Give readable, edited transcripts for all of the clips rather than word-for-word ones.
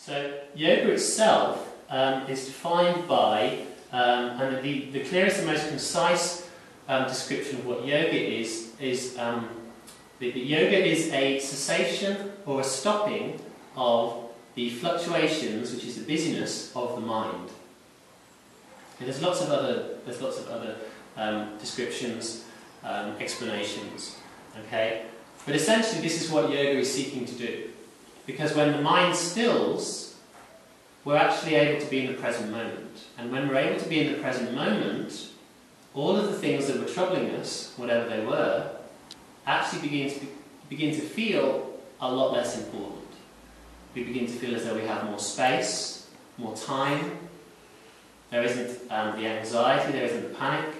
So yoga itself is defined by, and the clearest and most concise description of what yoga is that yoga is a cessation or a stopping of the fluctuations, which is the busyness of the mind. And there's lots of other descriptions, explanations. Okay, but essentially this is what yoga is seeking to do. Because when the mind stills, we're actually able to be in the present moment. And when we're able to be in the present moment, all of the things that were troubling us, whatever they were, actually begin to feel a lot less important. We begin to feel as though we have more space, more time. There isn't the anxiety, there isn't the panic.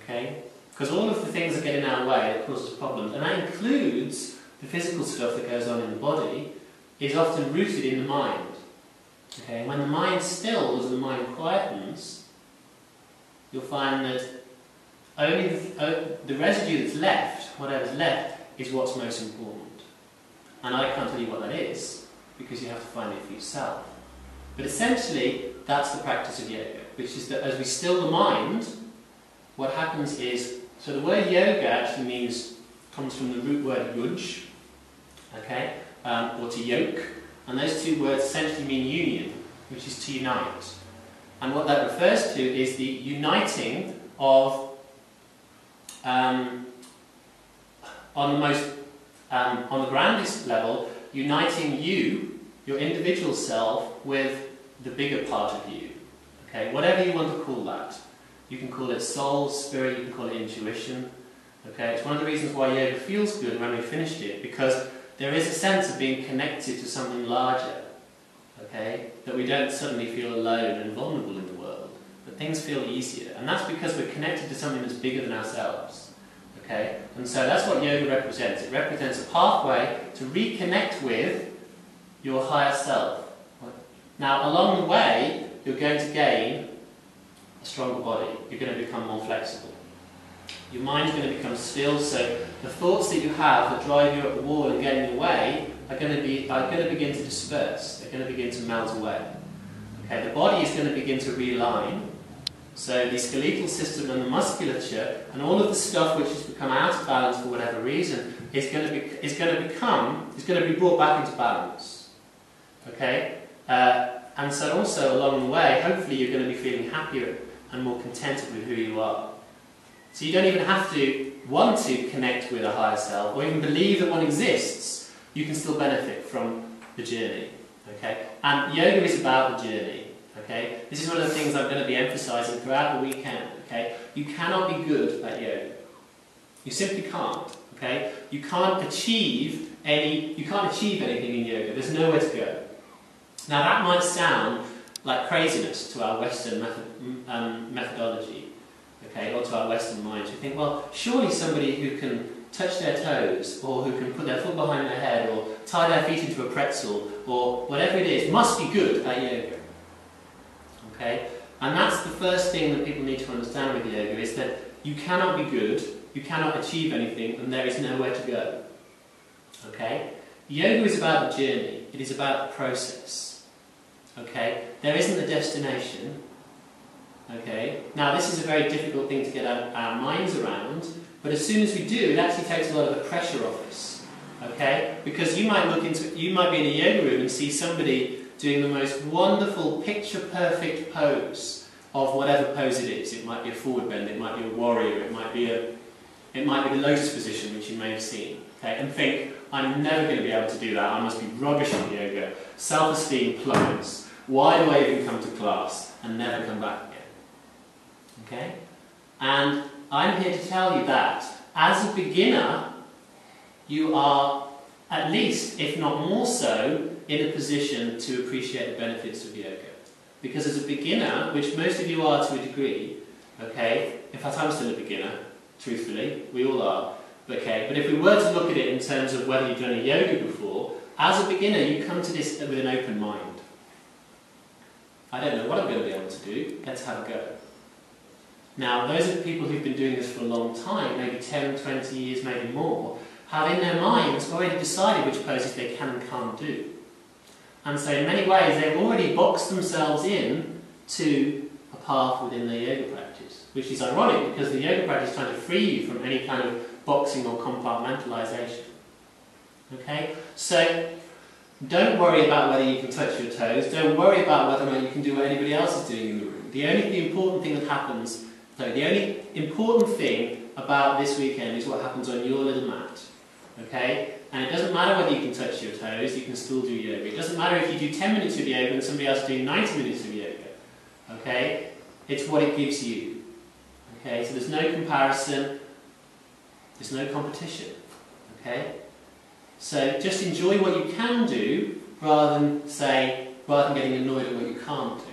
Okay? Because all of the things that get in our way that causes problems, and that includes the physical stuff that goes on in the body, is often rooted in the mind. Okay? And when the mind stills and the mind quietens, you'll find that only the residue that's left, whatever's left, is what's most important. And I can't tell you what that is, because you have to find it for yourself. But essentially, that's the practice of yoga, which is that as we still the mind, what happens is, so the word yoga actually comes from the root word yuj, okay, or to yoke, and those two words essentially mean union, which is to unite. And what that refers to is the uniting of, on the grandest level, uniting you, your individual self, with the bigger part of you. Okay, whatever you want to call that. You can call it soul, spirit, you can call it intuition. Okay, it's one of the reasons why yoga feels good when we finished it, because there is a sense of being connected to something larger. Okay, that we don't suddenly feel alone and vulnerable in the world, but things feel easier, and that's because we're connected to something that's bigger than ourselves. Okay, and so that's what yoga represents. It represents a pathway to reconnect with your higher self. Now, along the way, you're going to gain a stronger body. You're going to become more flexible. Your mind's going to become still, so the thoughts that you have that drive you up the wall and get in your way are going to begin to disperse. They're going to begin to melt away. Okay, the body is going to begin to realign. So the skeletal system and the musculature and all of the stuff which has become out of balance for whatever reason is going to be brought back into balance. Okay, and so also along the way, hopefully you're going to be feeling happier and more contented with who you are. So you don't even have to want to connect with a higher self or even believe that one exists. You can still benefit from the journey. Okay, and yoga is about the journey. Okay, this is one of the things I'm going to be emphasising throughout the weekend. Okay, you cannot be good at yoga. You simply can't. Okay, you can't achieve anything in yoga. There's nowhere to go. Now that might sound like craziness to our Western methodology, okay, or to our Western minds. We think, well, surely somebody who can touch their toes, or who can put their foot behind their head, or tie their feet into a pretzel, or whatever it is, must be good at yoga. Okay, and that's the first thing that people need to understand with yoga, is that you cannot be good, you cannot achieve anything, and there is nowhere to go. Okay, yoga is about the journey. It is about the process. Okay, there isn't a destination. Okay, now this is a very difficult thing to get our minds around, but as soon as we do, it actually takes a lot of the pressure off us. Okay, because you might be in a yoga room and see somebody doing the most wonderful, picture-perfect pose of whatever pose it is. It might be a forward bend, it might be a warrior, it might be the lotus position, which you may have seen. Okay, and think, I'm never going to be able to do that. I must be rubbish at yoga. Self-esteem plummets. Why do I even come to class and never come back again? Okay? And I'm here to tell you that as a beginner, you are at least, if not more so, in a position to appreciate the benefits of yoga. Because as a beginner, which most of you are to a degree, okay, in fact I'm still a beginner, truthfully, we all are, okay, but if we were to look at it in terms of whether you've done a yoga before, as a beginner you come to this with an open mind. I don't know what I'm going to be able to do, let's have a go. Now those are the people who've been doing this for a long time, maybe 10, 20 years, maybe more, have in their minds already decided which poses they can and can't do. And so in many ways they've already boxed themselves in to a path within their yoga practice, which is ironic because the yoga practice is trying to free you from any kind of boxing or compartmentalization. Okay? So don't worry about whether you can touch your toes, don't worry about whether or not you can do what anybody else is doing in the room. The only important thing that happens, the only important thing about this weekend is what happens on your little mat. Okay? And it doesn't matter whether you can touch your toes, you can still do yoga. It doesn't matter if you do 10 minutes of yoga and somebody else is doing 90 minutes of yoga. Okay? It's what it gives you. Okay? So there's no comparison, there's no competition. Okay? So just enjoy what you can do rather than getting annoyed at what you can't do.